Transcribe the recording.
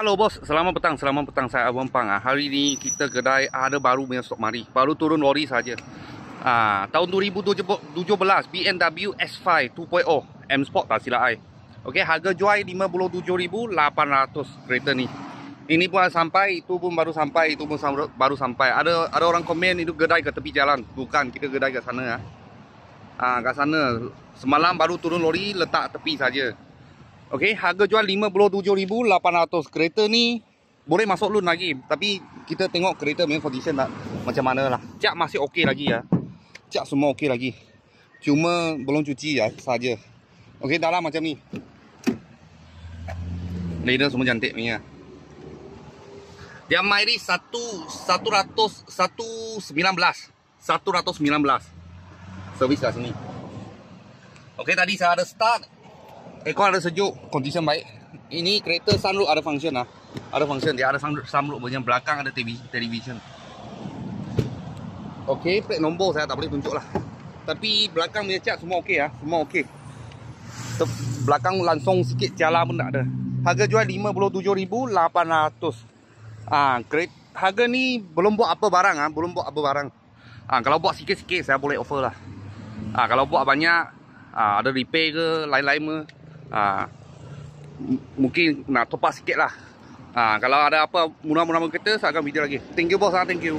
Halo bos, selamat petang saya Abang Pang. Hari ini kita kedai ada baru punya stok mari. Baru turun lori saja. Tahun 2017 BMW S5 2.0 M Sport tak silap ai. Okey, harga jual 57,800 kereta ni. Ini pun sampai, itu pun baru sampai, itu pun baru sampai. Ada orang komen itu kedai ke tepi jalan. Bukan, kita kedai ke sana kat sana. Semalam baru turun lori, letak tepi saja. Okey, harga jual 57,800. Kereta ni boleh masuk loan lagi, tapi kita tengok kereta punya condition tak macam mana lah. Cat masih okey lagi ya. Cat semua okey lagi. Cuma belum cuci ya saja. Okey, dalam macam ni. Leather semua cantik punya. Dia mairi 119. Servis kat sini. Okey, tadi saya ada start. Aircon ada sejuk, condition baik. Ini kereta sunroof ada function lah. Ada function, dia ada sunroof punya, belakang ada television. Okey, plate nombor saya tak boleh tunjuk lah. Tapi belakang punya cat semua okey ya, semua okey. Belakang langsung sikit jala pun tak ada. Harga jual 57,800. Harga ni belum buat apa barang belum buat apa barang. Kalau buat sikit-sikit saya boleh offer lah. Kalau buat banyak, ada repair ke lain-lain mungkin nak top up sikit lah. Kalau ada apa murah-murah kereta saya akan video lagi. Thank you bos, thank you.